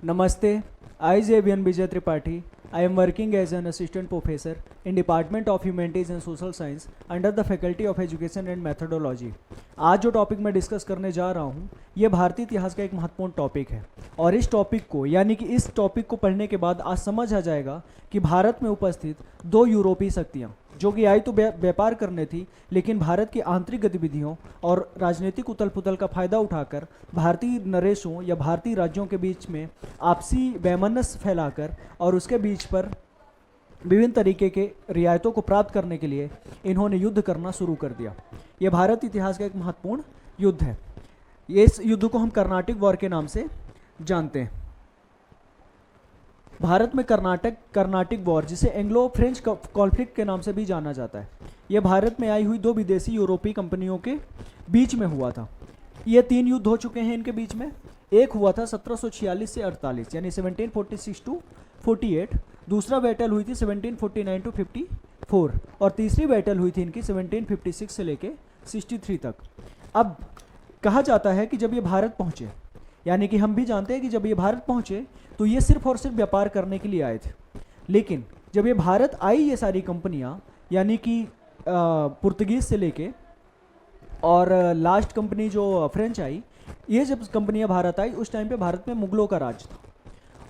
Namaste. I, Xavier Vijay Tripathi. I am working as an assistant professor in Department of Humanities and Social Science under the Faculty of Education and Methodology. आज जो topic मैं discuss करने जा रहा हूँ ये भारतीय इतिहास का एक महत्वपूर्ण टॉपिक है और इस टॉपिक को यानी कि इस टॉपिक को पढ़ने के बाद आज समझ आ जाएगा कि भारत में उपस्थित दो यूरोपीय शक्तियाँ जो कि आई तो व्यापार करने थी, लेकिन भारत की आंतरिक गतिविधियों और राजनीतिक उथल पुथल का फायदा उठाकर भारतीय नरेशों या भारतीय राज्यों के बीच में आपसी वैमनस्य फैलाकर और उसके बीच पर विभिन्न तरीके के रियायतों को प्राप्त करने के लिए इन्होंने युद्ध करना शुरू कर दिया। यह भारत इतिहास का एक महत्वपूर्ण युद्ध है। इस युद्ध को हम कर्नाटिक वॉर के नाम से जानते हैं। भारत में कर्नाटिक वॉर, जिसे एंग्लो फ्रेंच कॉन्फ्लिक्ट के नाम से भी जाना जाता है, यह भारत में आई हुई दो विदेशी यूरोपीय कंपनियों के बीच में हुआ था। ये तीन युद्ध हो चुके हैं इनके बीच में। एक हुआ था 1746 से 48 यानी 1746 टू 48, दूसरा बैटल हुई थी 1749 टू 54 और तीसरी बैटल हुई थी इनकी 1756 से लेके 63 तक। अब कहा जाता है कि जब ये भारत पहुँचे, यानी कि हम भी जानते हैं कि जब ये भारत पहुँचे तो ये सिर्फ और सिर्फ व्यापार करने के लिए आए थे, लेकिन जब ये भारत आई ये सारी कंपनियां यानी कि पुर्तगीज से लेके और लास्ट कंपनी जो फ्रेंच आई, ये जब कंपनियां भारत आई उस टाइम पे भारत में मुगलों का राज था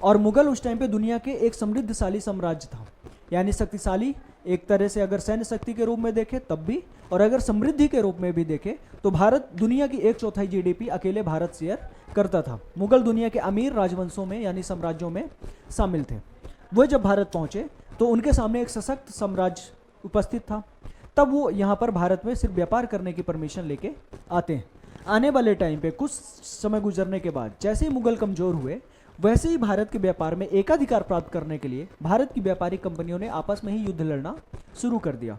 और मुगल उस टाइम पे दुनिया के एक समृद्धशाली साम्राज्य था, यानी शक्तिशाली एक तरह से अगर सैन्य शक्ति के रूप में देखें तब भी, और अगर समृद्धि के रूप में भी देखें तो भारत दुनिया की 1/4 जीडीपी अकेले भारत शेयर करता था। मुगल दुनिया के अमीर राजवंशों में यानी साम्राज्यों में शामिल थे। वो जब भारत पहुंचे तो उनके सामने एक सशक्त साम्राज्य उपस्थित था। तब वो यहाँ पर भारत में सिर्फ व्यापार करने की परमिशन लेके आते हैं। आने वाले टाइम पे कुछ समय गुजरने के बाद जैसे ही मुगल कमजोर हुए, वैसे ही भारत के व्यापार में एकाधिकार प्राप्त करने के लिए भारत की व्यापारिक कंपनियों ने आपस में ही युद्ध लड़ना शुरू कर दिया।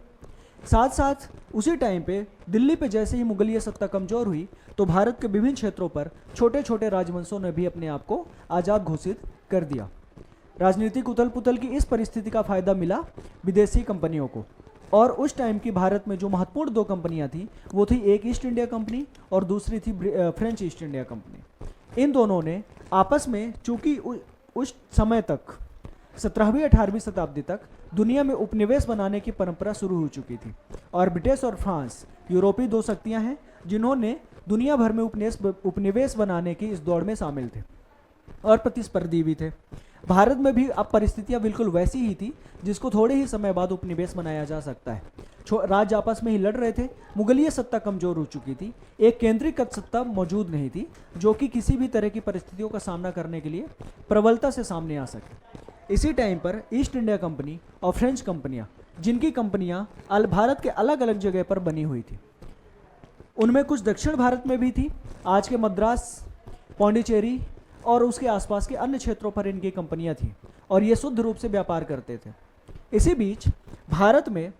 साथ साथ उसी टाइम पे दिल्ली पे जैसे ही मुगलीय सत्ता कमजोर हुई तो भारत के विभिन्न क्षेत्रों पर छोटे छोटे राजवंशों ने भी अपने आप को आज़ाद घोषित कर दिया। राजनीतिक उथल पुथल की इस परिस्थिति का फायदा मिला विदेशी कंपनियों को, और उस टाइम की भारत में जो महत्वपूर्ण दो कंपनियां थी वो थी एक ईस्ट इंडिया कंपनी और दूसरी थी फ्रेंच ईस्ट इंडिया कंपनी। इन दोनों ने आपस में, चूंकि उस समय तक 17वीं 18वीं शताब्दी तक दुनिया में उपनिवेश बनाने की परंपरा शुरू हो चुकी थी और ब्रिटिश और फ्रांस यूरोपीय दो शक्तियां हैं जिन्होंने दुनिया भर में उपनिवेश बनाने की इस दौड़ में शामिल थे और प्रतिस्पर्धी भी थे। भारत में भी अब परिस्थितियां बिल्कुल वैसी ही थी जिसको थोड़े ही समय बाद उपनिवेश बनाया जा सकता है। राज्य आपस में ही लड़ रहे थे। मुगलीय सत्ता कमजोर हो चुकी थी, एक केंद्रीकृत सत्ता मौजूद नहीं थी जो कि किसी भी तरह की परिस्थितियों का सामना करने के लिए प्रबलता से सामने आ सके। इसी टाइम पर ईस्ट इंडिया कंपनी और फ्रेंच कंपनियां, जिनकी कंपनियां भारत के अलग अलग जगह पर बनी हुई थी, उनमें कुछ दक्षिण भारत में भी थी, आज के मद्रास, पौंडीचेरी और उसके आसपास के अन्य क्षेत्रों पर इनकी कंपनियां थीं और ये शुद्ध रूप से व्यापार करते थे। इसी बीच भारत में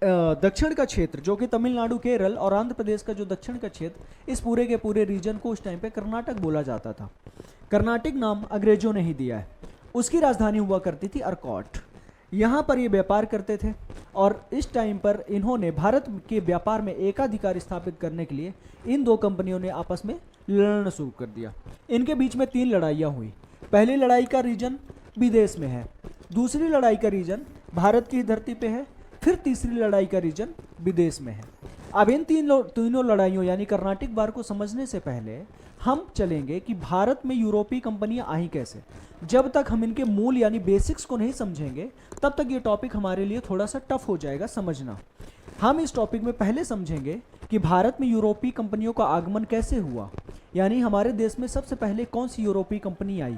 दक्षिण का क्षेत्र जो कि तमिलनाडु, केरल और आंध्र प्रदेश का जो दक्षिण का क्षेत्र, इस पूरे के पूरे रीजन को उस टाइम पे कर्नाटक बोला जाता था। कर्नाटक नाम अंग्रेजों ने ही दिया है। उसकी राजधानी हुआ करती थी अर्कॉट। यहाँ पर ये व्यापार करते थे और इस टाइम पर इन्होंने भारत के व्यापार में एकाधिकार स्थापित करने के लिए इन दो कंपनियों ने आपस में लड़ना शुरू कर दिया। इनके बीच में 3 लड़ाइयाँ हुई। पहली लड़ाई का रीजन विदेश में है, दूसरी लड़ाई का रीजन भारत की धरती पे है, फिर तीसरी लड़ाई का रीजन विदेश में है। अब इन तीनों लड़ाइयों यानी कर्नाटिक वार को समझने से पहले हम चलेंगे कि भारत में यूरोपीय कंपनियां आई कैसे। जब तक हम इनके मूल यानी बेसिक्स को नहीं समझेंगे तब तक ये टॉपिक हमारे लिए थोड़ा सा टफ हो जाएगा समझना। हम इस टॉपिक में पहले समझेंगे कि भारत में यूरोपीय कंपनियों का आगमन कैसे हुआ, यानी हमारे देश में सबसे पहले कौन सी यूरोपीय कंपनी आई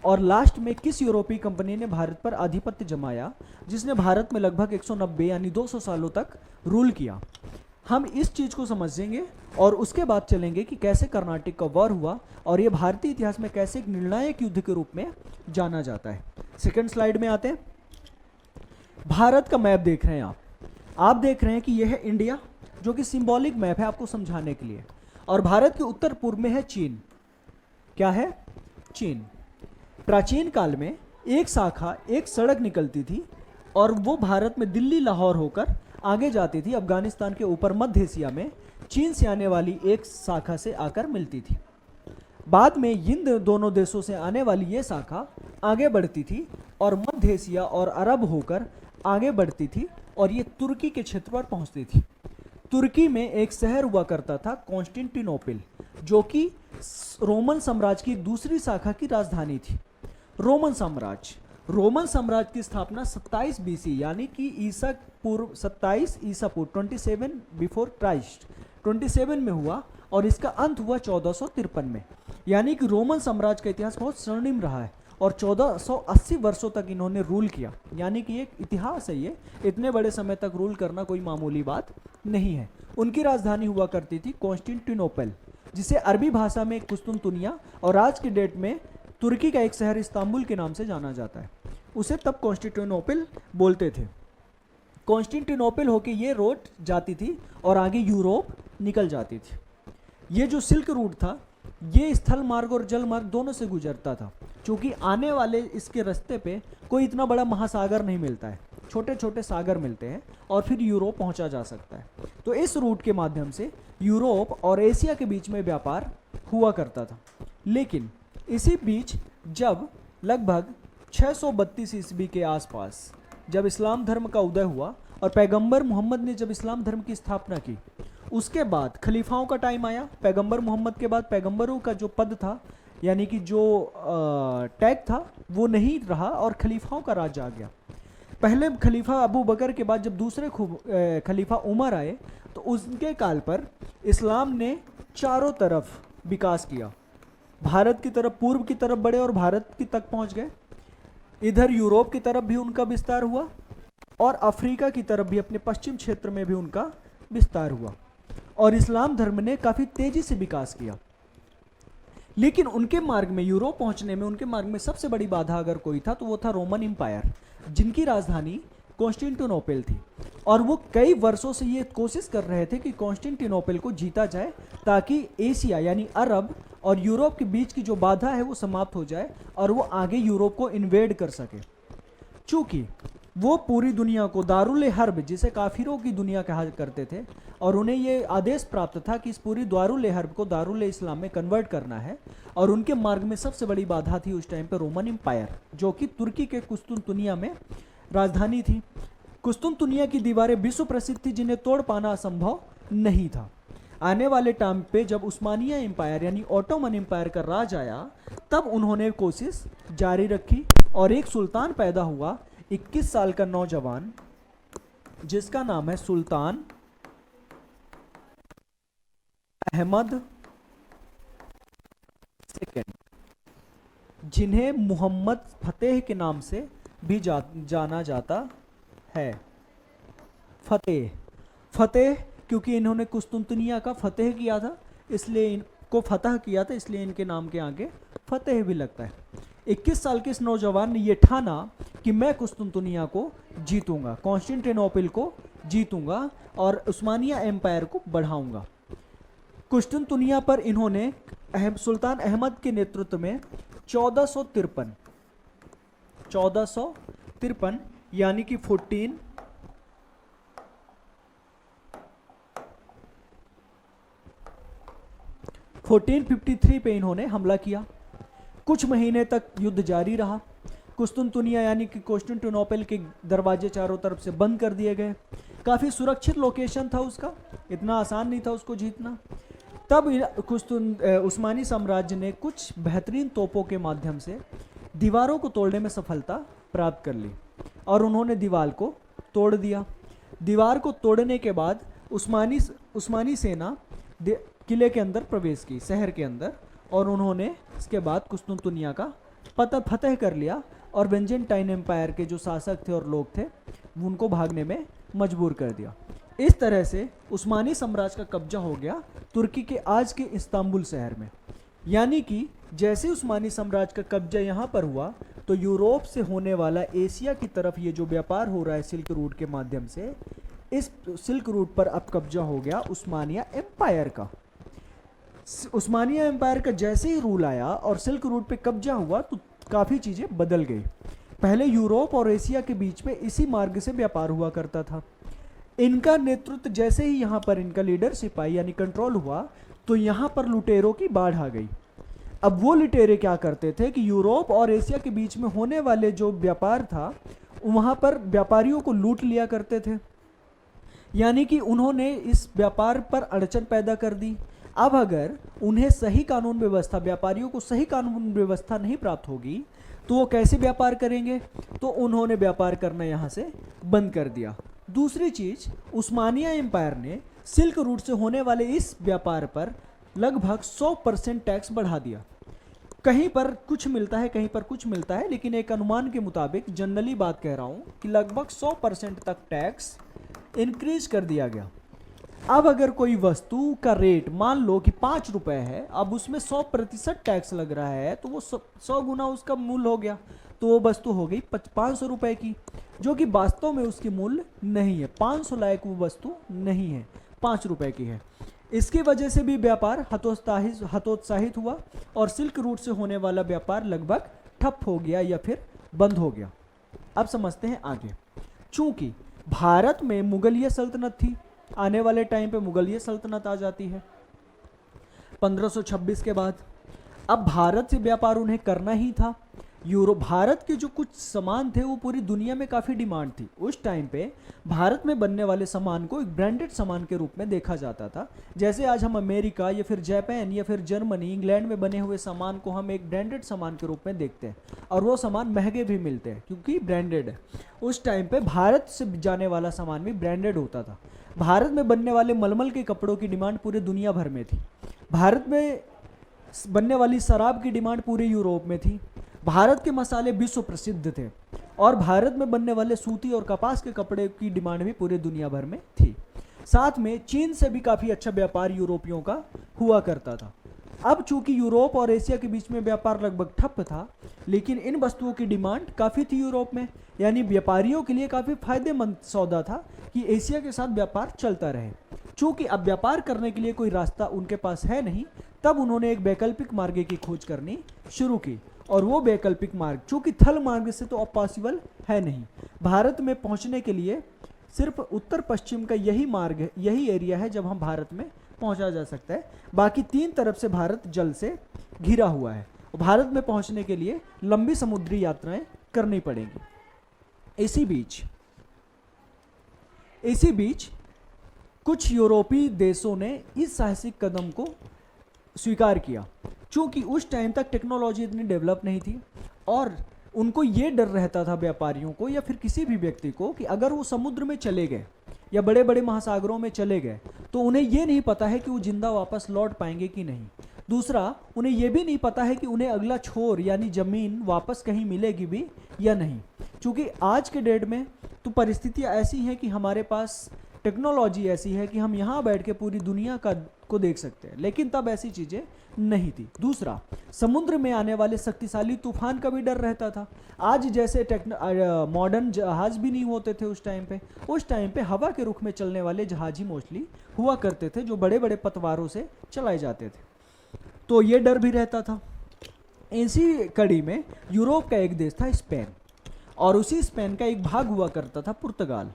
और लास्ट में किस यूरोपीय कंपनी ने भारत पर आधिपत्य जमाया, जिसने भारत में लगभग 190 यानी 200 सालों तक रूल किया। हम इस चीज़ को समझेंगे और उसके बाद चलेंगे कि कैसे कर्नाटक का वॉर हुआ और ये भारतीय इतिहास में कैसे एक निर्णायक युद्ध के रूप में जाना जाता है। सेकंड स्लाइड में आते हैं। भारत का मैप देख रहे हैं आप देख रहे हैं कि यह है इंडिया, जो कि सिंबॉलिक मैप है आपको समझाने के लिए, और भारत के उत्तर पूर्व में है चीन। क्या है? चीन। प्राचीन काल में एक शाखा, एक सड़क निकलती थी और वो भारत में दिल्ली, लाहौर होकर आगे जाती थी। अफगानिस्तान के ऊपर मध्य एशिया में चीन से आने वाली एक शाखा से आकर मिलती थी। बाद में इन दोनों देशों से आने वाली ये शाखा आगे बढ़ती थी और मध्य एशिया और अरब होकर आगे बढ़ती थी और ये तुर्की के क्षेत्र पर पहुंचती थी। तुर्की में एक शहर हुआ करता था कॉन्स्टेंटिनोपल, जो कि रोमन साम्राज्य की दूसरी शाखा की राजधानी थी। रोमन साम्राज्य की स्थापना 27 बीसी यानी कि ईसा पूर्व 27 ईसा पूर्व 27 बिफोर क्राइस्ट 27 में हुआ और इसका अंत हुआ 1453 में। यानी कि रोमन साम्राज्य का इतिहास बहुत स्वर्णिम रहा है और 1480 वर्षों तक इन्होंने रूल किया। यानी कि एक इतिहास है ये, इतने बड़े समय तक रूल करना कोई मामूली बात नहीं है। उनकी राजधानी हुआ करती थी कॉन्स्टेंटिनोपल, जिसे अरबी भाषा में कुस्तुनतुनिया और आज की डेट में तुर्की का एक शहर इस्तांबुल के नाम से जाना जाता है। उसे तब कॉन्स्टेंटिनोपल बोलते थे। कॉन्स्टेंटिनोपल होके ये रोड जाती थी और आगे यूरोप निकल जाती थी। ये जो सिल्क रूट था ये स्थल मार्ग और जल मार्ग दोनों से गुजरता था, क्योंकि आने वाले इसके रास्ते पे कोई इतना बड़ा महासागर नहीं मिलता है, छोटे छोटे सागर मिलते हैं और फिर यूरोप पहुंचा जा सकता है। तो इस रूट के माध्यम से यूरोप और एशिया के बीच में व्यापार हुआ करता था। लेकिन इसी बीच जब लगभग 632 ईस्वी के आसपास जब इस्लाम धर्म का उदय हुआ और पैगंबर मोहम्मद ने जब इस्लाम धर्म की स्थापना की, उसके बाद खलीफाओं का टाइम आया। पैगंबर मोहम्मद के बाद पैगंबरों का जो पद था यानी कि जो टैग था वो नहीं रहा और खलीफाओं का राज आ गया। पहले खलीफा अबू बकर के बाद जब दूसरे खलीफा उमर आए तो उनके काल पर इस्लाम ने चारों तरफ विकास किया। भारत की तरफ, पूर्व की तरफ बढ़े और भारत की तक पहुंच गए। इधर यूरोप की तरफ भी उनका विस्तार हुआ और अफ्रीका की तरफ भी, अपने पश्चिम क्षेत्र में भी उनका विस्तार हुआ और इस्लाम धर्म ने काफ़ी तेजी से विकास किया। लेकिन उनके मार्ग में, यूरोप पहुंचने में उनके मार्ग में सबसे बड़ी बाधा अगर कोई था तो वो था रोमन एम्पायर, जिनकी राजधानी कॉन्स्टेंटिनोपल थी। और वो कई वर्षों से ये कोशिश कर रहे थे कि कॉन्स्टेंटिनोपल को जीता जाए ताकि एशिया यानी अरब और यूरोप के बीच की जो बाधा है वो समाप्त हो जाए और वो आगे यूरोप को इन्वेड कर सके। चूंकि वो पूरी दुनिया को दारुल हर्ब, जिसे काफिरों की दुनिया कहा करते थे, और उन्हें ये आदेश प्राप्त था कि इस पूरी दारुल हर्ब को दारुल इस्लाम में कन्वर्ट करना है। और उनके मार्ग में सबसे बड़ी बाधा थी उस टाइम पे रोमन एम्पायर, जो कि तुर्की के कुस्तुनतुनिया में राजधानी थी। कुस्तुनतुनिया की दीवारें विश्व प्रसिद्ध थी, जिन्हें तोड़ पाना असंभव नहीं था। आने वाले टाइम पे जब उस्मानिया एम्पायर यानी ऑटोमन एम्पायर का राज आया, तब उन्होंने कोशिश जारी रखी और एक सुल्तान पैदा हुआ, 21 साल का नौजवान, जिसका नाम है सुल्तान अहमद सेकंड, जिन्हें मोहम्मद फतेह के नाम से भी जाना जाता है। फतेह क्योंकि इन्होंने कुस्तुनतुनिया का फतेह किया था, इसलिए इनको फतह किया था, इसलिए इनके नाम के आगे फतेह भी लगता है। 21 साल के इस नौजवान ने यह ठाना कि मैं कुस्तुनतुनिया को जीतूंगा, कॉन्स्टेंटिनोपल को जीतूंगा और उस्मानिया एम्पायर को बढ़ाऊंगा। कुस्तुनतुनिया पर इन्होंने सुल्तान अहमद के नेतृत्व में 1453 यानी कि 1453 पे इन्होंने हमला किया। कुछ महीने तक युद्ध जारी रहा। कुस्तुनतुनिया यानी कि कॉन्स्टेंटिनोपल के दरवाजे चारों तरफ से बंद कर दिए गए। काफ़ी सुरक्षित लोकेशन था उसका, इतना आसान नहीं था उसको जीतना। तब उस्मानी साम्राज्य ने कुछ बेहतरीन तोपों के माध्यम से दीवारों को तोड़ने में सफलता प्राप्त कर ली और उन्होंने दीवार को तोड़ दिया। दीवार को तोड़ने के बाद उस्मानी सेना किले के अंदर प्रवेश की, शहर के अंदर, और उन्होंने इसके बाद कुस्तुनतुनिया का फतह कर लिया और बेंजेंटाइन एम्पायर के जो शासक थे और लोग थे उनको भागने में मजबूर कर दिया। इस तरह से उस्मानी साम्राज्य का कब्जा हो गया तुर्की के आज के इस्तांबुल शहर में। यानी कि जैसे उस्मानी साम्राज्य का कब्जा यहाँ पर हुआ तो यूरोप से होने वाला एशिया की तरफ ये जो व्यापार हो रहा है सिल्क रूट के माध्यम से, इस सिल्क रूट पर अब कब्जा हो गया उस्मानिया एम्पायर का। उस्मानिया एम्पायर का जैसे ही रूल आया और सिल्क रूट पे कब्जा हुआ तो काफ़ी चीज़ें बदल गई। पहले यूरोप और एशिया के बीच में इसी मार्ग से व्यापार हुआ करता था। इनका नेतृत्व जैसे ही यहाँ पर इनका लीडरशिप आई यानी कंट्रोल हुआ तो यहाँ पर लुटेरों की बाढ़ आ गई। अब वो लुटेरे क्या करते थे कि यूरोप और एशिया के बीच में होने वाले जो व्यापार था वहां पर व्यापारियों को लूट लिया करते थे, यानी कि उन्होंने इस व्यापार पर अड़चन पैदा कर दी। अब अगर उन्हें सही कानून व्यवस्था, व्यापारियों को सही कानून व्यवस्था नहीं प्राप्त होगी तो वो कैसे व्यापार करेंगे, तो उन्होंने व्यापार करना यहाँ से बंद कर दिया। दूसरी चीज, उस्मानिया एम्पायर ने सिल्क रूट से होने वाले इस व्यापार पर लगभग 100% टैक्स बढ़ा दिया। कहीं पर कुछ मिलता है, कहीं पर कुछ मिलता है, लेकिन एक अनुमान के मुताबिक जनरली बात कह रहा हूं कि लगभग 100% तक टैक्स इंक्रीज कर दिया गया। अब अगर कोई वस्तु का रेट मान लो कि 5 रुपए है, अब उसमें 100% टैक्स लग रहा है, तो वो 100 गुना उसका मूल्य हो गया, तो वो वस्तु हो गई 500 रुपए की, जो कि वास्तव में उसकी मूल्य नहीं है। 500 लायक वो वस्तु नहीं है, 5 रुपए की है। इसकी वजह से भी व्यापार हतोत्साहित हुआ और सिल्क रूट से होने वाला व्यापार लगभग ठप हो गया या फिर बंद हो गया। अब समझते हैं आगे। चूंकि भारत में मुगलिया सल्तनत थी, आने वाले टाइम पे मुगलिया सल्तनत आ जाती है 1526 के बाद। अब भारत से व्यापार उन्हें करना ही था। भारत के जो कुछ सामान थे वो पूरी दुनिया में काफ़ी डिमांड थी। उस टाइम पे भारत में बनने वाले सामान को एक ब्रांडेड सामान के रूप में देखा जाता था। जैसे आज हम अमेरिका या फिर जापान या फिर जर्मनी, इंग्लैंड में बने हुए सामान को हम एक ब्रांडेड सामान के रूप में देखते हैं, और वो सामान महंगे भी मिलते हैं क्योंकि ब्रांडेड है। उस टाइम पे भारत से जाने वाला सामान भी ब्रांडेड होता था। भारत में बनने वाले मलमल के कपड़ों की डिमांड पूरे दुनिया भर में थी। भारत में बनने वाली शराब की डिमांड पूरे यूरोप में थी। भारत के मसाले विश्व प्रसिद्ध थे, और भारत में बनने वाले सूती और कपास के कपड़े की डिमांड भी पूरे दुनिया भर में थी। साथ में चीन से भी काफ़ी अच्छा व्यापार यूरोपियों का हुआ करता था। अब चूंकि यूरोप और एशिया के बीच में व्यापार लगभग ठप था, लेकिन इन वस्तुओं की डिमांड काफ़ी थी यूरोप में, यानी व्यापारियों के लिए काफ़ी फायदेमंद सौदा था कि एशिया के साथ व्यापार चलता रहे। चूंकि अब व्यापार करने के लिए कोई रास्ता उनके पास है नहीं, तब उन्होंने एक वैकल्पिक मार्ग की खोज करनी शुरू की, और वो वैकल्पिक मार्ग चूंकि थल मार्ग से तो अब पॉसिबल है नहीं। भारत में पहुंचने के लिए सिर्फ उत्तर पश्चिम का यही मार्ग है, यही एरिया है जब हम भारत में पहुंचा जा सकता है। बाकी 3 तरफ से भारत जल से घिरा हुआ है। भारत में पहुंचने के लिए लंबी समुद्री यात्राएं करनी पड़ेंगी। इसी बीच कुछ यूरोपीय देशों ने इस साहसिक कदम को स्वीकार किया। चूंकि उस टाइम तक टेक्नोलॉजी इतनी डेवलप नहीं थी, और उनको ये डर रहता था व्यापारियों को या फिर किसी भी व्यक्ति को कि अगर वो समुद्र में चले गए या बड़े बड़े महासागरों में चले गए तो उन्हें ये नहीं पता है कि वो जिंदा वापस लौट पाएंगे कि नहीं। दूसरा, उन्हें ये भी नहीं पता है कि उन्हें अगला छोर यानी ज़मीन वापस कहीं मिलेगी भी या नहीं। क्योंकि आज के डेट में तो परिस्थितियाँ ऐसी हैं कि हमारे पास टेक्नोलॉजी ऐसी है कि हम यहाँ बैठ के पूरी दुनिया को देख सकते हैं, लेकिन तब ऐसी चीज़ें नहीं थी। दूसरा, समुद्र में आने वाले शक्तिशाली तूफान का भी डर रहता था। आज जैसे मॉडर्न जहाज भी नहीं होते थे उस टाइम पे। उस टाइम पे हवा के रुख में चलने वाले जहाज ही मोस्टली हुआ करते थे, जो बड़े बड़े पतवारों से चलाए जाते थे, तो ये डर भी रहता था। इसी कड़ी में यूरोप का एक देश था स्पेन, और उसी स्पेन का एक भाग हुआ करता था पुर्तगाल।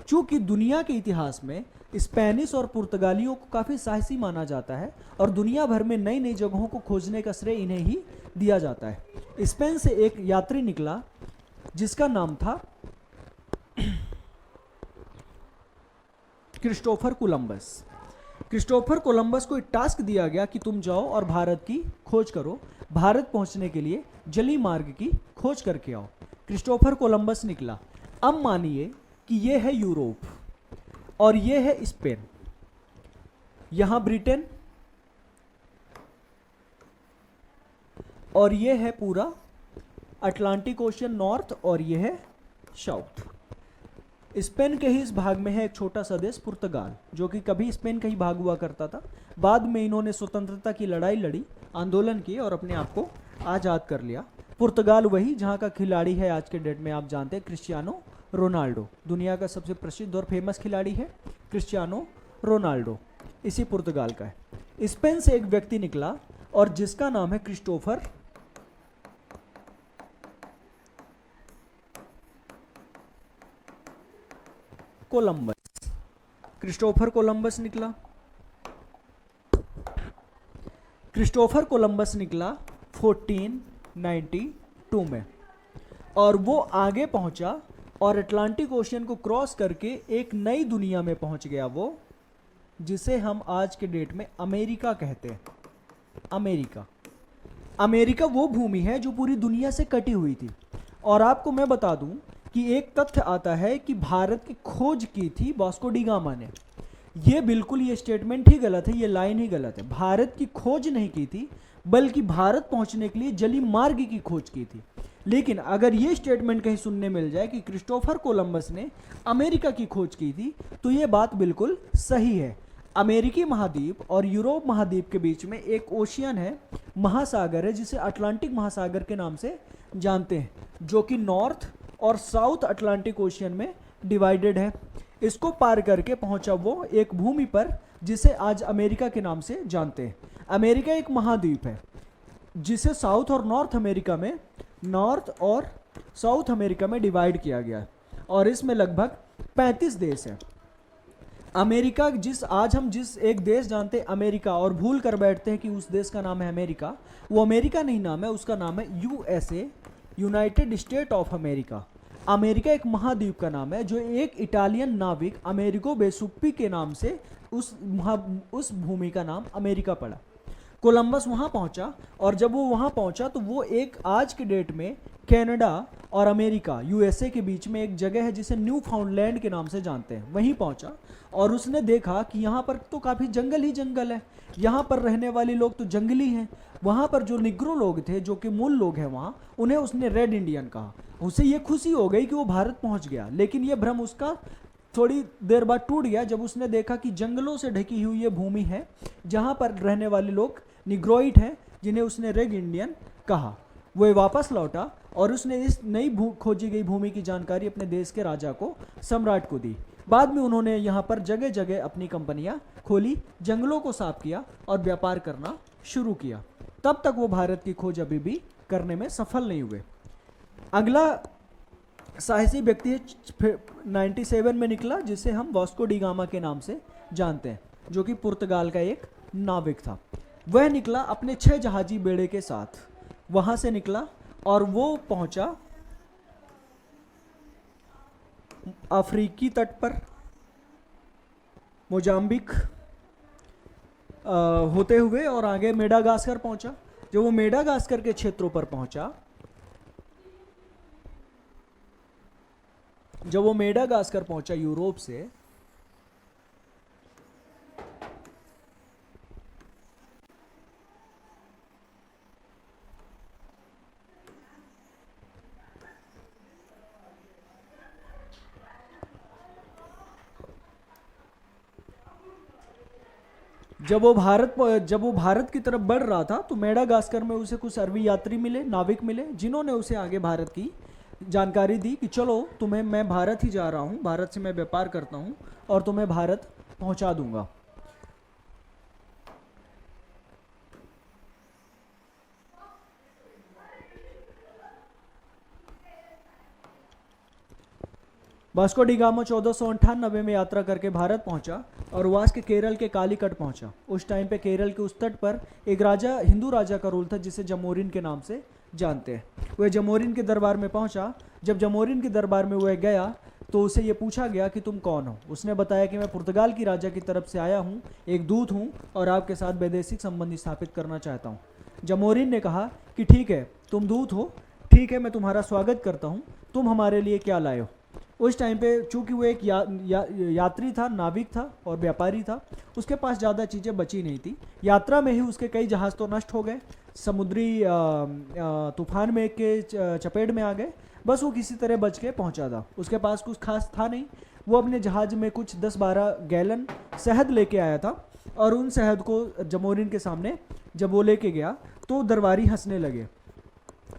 चूँकि दुनिया के इतिहास में स्पेनिश और पुर्तगालियों को काफ़ी साहसी माना जाता है, और दुनिया भर में नई नई जगहों को खोजने का श्रेय इन्हें ही दिया जाता है। स्पेन से एक यात्री निकला जिसका नाम था क्रिस्टोफर कोलंबस। क्रिस्टोफर कोलंबस को एक टास्क दिया गया कि तुम जाओ और भारत की खोज करो। भारत पहुंचने के लिए जली मार्ग की खोज करके आओ। क्रिस्टोफर कोलंबस निकला। अब मानिए कि ये है यूरोप और ये है स्पेन, यहां ब्रिटेन, और ये है पूरा अटलांटिक ओशियन नॉर्थ, और ये है साउथ। स्पेन के ही इस भाग में है एक छोटा सा देश पुर्तगाल, जो कि कभी स्पेन का ही भाग हुआ करता था। बाद में इन्होंने स्वतंत्रता की लड़ाई लड़ी, आंदोलन किए और अपने आप को आज़ाद कर लिया। पुर्तगाल वही जहाँ का खिलाड़ी है आज के डेट में आप जानते हैं क्रिस्टियानो रोनाल्डो। दुनिया का सबसे प्रसिद्ध और फेमस खिलाड़ी है क्रिस्टियानो रोनाल्डो, इसी पुर्तगाल का है। स्पेन से एक व्यक्ति निकला और जिसका नाम है क्रिस्टोफर कोलंबस। क्रिस्टोफर कोलंबस निकला। क्रिस्टोफर कोलंबस निकला 1492 में, और वो आगे पहुंचा और अटलांटिक ओशियन को क्रॉस करके एक नई दुनिया में पहुंच गया, वो जिसे हम आज के डेट में अमेरिका कहते हैं। अमेरिका, अमेरिका वो भूमि है जो पूरी दुनिया से कटी हुई थी। और आपको मैं बता दूं कि एक तथ्य आता है कि भारत की खोज की थी वास्को डी गामा ने। ये बिल्कुल, ये स्टेटमेंट ही गलत है, ये लाइन ही गलत है। भारत की खोज नहीं की थी, बल्कि भारत पहुंचने के लिए जली मार्ग की खोज की थी। लेकिन अगर ये स्टेटमेंट कहीं सुनने मिल जाए कि क्रिस्टोफर कोलंबस ने अमेरिका की खोज की थी, तो ये बात बिल्कुल सही है। अमेरिकी महाद्वीप और यूरोप महाद्वीप के बीच में एक ओशियन है, महासागर है, जिसे अटलांटिक महासागर के नाम से जानते हैं, जो कि नॉर्थ और साउथ अटलांटिक ओशियन में डिवाइडेड है। इसको पार करके पहुंचा वो एक भूमि पर जिसे आज अमेरिका के नाम से जानते हैं। अमेरिका एक महाद्वीप है जिसे साउथ और नॉर्थ अमेरिका में, नॉर्थ और साउथ अमेरिका में डिवाइड किया गया है, और इसमें लगभग 35 देश हैं। अमेरिका, आज हम जिस एक देश जानते हैं अमेरिका, और भूल कर बैठते हैं कि उस देश का नाम है अमेरिका, वो अमेरिका नहीं नाम है, उसका नाम है USA, United state of America. America एक महाद्वीप का नाम है जो एक इटालियन नाविक अमेरिको वेसुप्पी के नाम से उस भूमि का नाम अमेरिका पड़ा। कोलंबस वहाँ पहुँचा, और जब वो वहाँ पहुँचा तो वो एक आज के डेट में कनाडा और अमेरिका, यूएसए के बीच में एक जगह है जिसे न्यू फाउंडलैंड के नाम से जानते हैं, वहीं पहुँचा। और उसने देखा कि यहाँ पर तो काफ़ी जंगल ही जंगल है, यहाँ पर रहने वाले लोग तो जंगली हैं। वहाँ पर जो निग्रो लोग थे, जो कि मूल लोग हैं वहाँ, उन्हें उसने रेड इंडियन कहा। उसे ये खुशी हो गई कि वो भारत पहुँच गया, लेकिन ये भ्रम उसका थोड़ी देर बाद टूट गया जब उसने देखा कि जंगलों से ढकी हुई ये भूमि है जहाँ पर रहने वाले लोग निग्रोइड हैं, जिन्हें उसने रेड इंडियन कहा। वो वापस लौटा और उसने इस नई खोजी गई भूमि की जानकारी अपने देश के राजा को, सम्राट को दी। बाद में उन्होंने यहाँ पर जगह जगह अपनी कंपनियाँ खोली, जंगलों को साफ किया और व्यापार करना शुरू किया। तब तक वो भारत की खोज अभी भी करने में सफल नहीं हुए। अगला साहसी व्यक्ति 97 में निकला, जिसे हम वास्को डी गामा के नाम से जानते हैं, जो कि पुर्तगाल का एक नाविक था। वह निकला अपने 6 जहाजी बेड़े के साथ, वहां से निकला और वो पहुंचा अफ्रीकी तट पर, मोजाम्बिक होते हुए, और आगे मेडागास्कर पहुंचा। जब वो मेडागास्कर के क्षेत्रों पर पहुंचा, जब वो मेडागास्कर पहुंचा यूरोप से, जब वो भारत की तरफ बढ़ रहा था तो मेडागास्कर में उसे कुछ अरबी यात्री मिले, नाविक मिले, जिन्होंने उसे आगे भारत की जानकारी दी कि चलो तुम्हें, मैं भारत ही जा रहा हूँ, भारत से मैं व्यापार करता हूँ और तुम्हें भारत पहुँचा दूंगा। वास्को डी गामा 1498 में यात्रा करके भारत पहुंचा और वास के केरल के कालीकट पहुंचा। उस टाइम पे केरल के उस तट पर एक राजा, हिंदू राजा का रूल था, जिसे जमोरिन के नाम से जानते हैं। वह जमोरिन के दरबार में पहुंचा। जब जमोरिन के दरबार में वह गया तो उसे ये पूछा गया कि तुम कौन हो। उसने बताया कि मैं पुर्तगाल की राजा की तरफ से आया हूँ, एक दूत हूँ और आपके साथ वैदेशिक संबंध स्थापित करना चाहता हूँ। जमोरिन ने कहा कि ठीक है, तुम दूत हो, ठीक है, मैं तुम्हारा स्वागत करता हूँ, तुम हमारे लिए क्या लाए हो। उस टाइम पे चूंकि वो एक यात्री था, नाविक था और व्यापारी था, उसके पास ज़्यादा चीज़ें बची नहीं थी। यात्रा में ही उसके कई जहाज़ तो नष्ट हो गए, समुद्री तूफान में के चपेट में आ गए, बस वो किसी तरह बच के पहुंचा था। उसके पास कुछ खास था नहीं। वो अपने जहाज़ में कुछ 10-12 गैलन शहद लेके आया था और उन शहद को जमोरिन के सामने जब वो लेके गया तो दरबारी हंसने लगे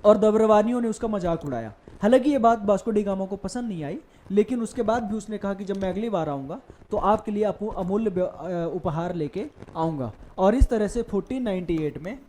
और दरबारियों ने उसका मजाक उड़ाया। हालांकि ये बात वास्को डी गामा को पसंद नहीं आई, लेकिन उसके बाद भी उसने कहा कि जब मैं अगली बार आऊँगा तो आपके लिए अमूल्य उपहार लेके आऊँगा। और इस तरह से 1498 में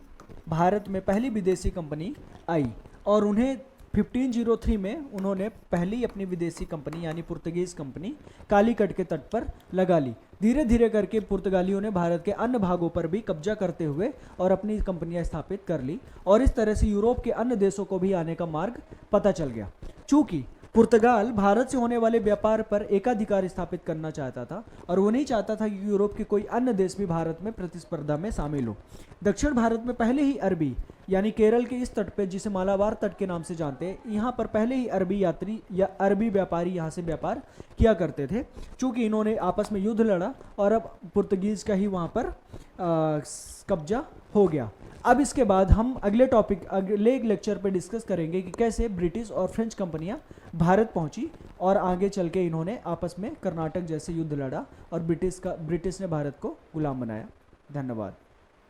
भारत में पहली विदेशी कंपनी आई और उन्हें 1503 में उन्होंने पहली अपनी विदेशी कंपनी यानी पुर्तगीज कंपनी कालीकट के तट पर लगा ली। धीरे धीरे करके पुर्तगालियों ने भारत के अन्य भागों पर भी कब्जा करते हुए और अपनी कंपनियां स्थापित कर ली और इस तरह से यूरोप के अन्य देशों को भी आने का मार्ग पता चल गया। चूंकि पुर्तगाल भारत से होने वाले व्यापार पर एकाधिकार स्थापित करना चाहता था और वो नहीं चाहता था कि यूरोप के कोई अन्य देश भी भारत में प्रतिस्पर्धा में शामिल हो। दक्षिण भारत में पहले ही अरबी यानी केरल के इस तट पे जिसे मालाबार तट के नाम से जानते हैं, यहाँ पर पहले ही अरबी यात्री या अरबी व्यापारी यहाँ से व्यापार किया करते थे। चूंकि इन्होंने आपस में युद्ध लड़ा और अब पुर्तगीज का ही वहाँ पर कब्जा हो गया। अब इसके बाद हम अगले लेक्चर पे डिस्कस करेंगे कि कैसे ब्रिटिश और फ्रेंच कंपनियां भारत पहुंची और आगे चल के इन्होंने आपस में कर्नाटक जैसे युद्ध लड़ा और ब्रिटिश ने भारत को गुलाम बनाया। धन्यवाद।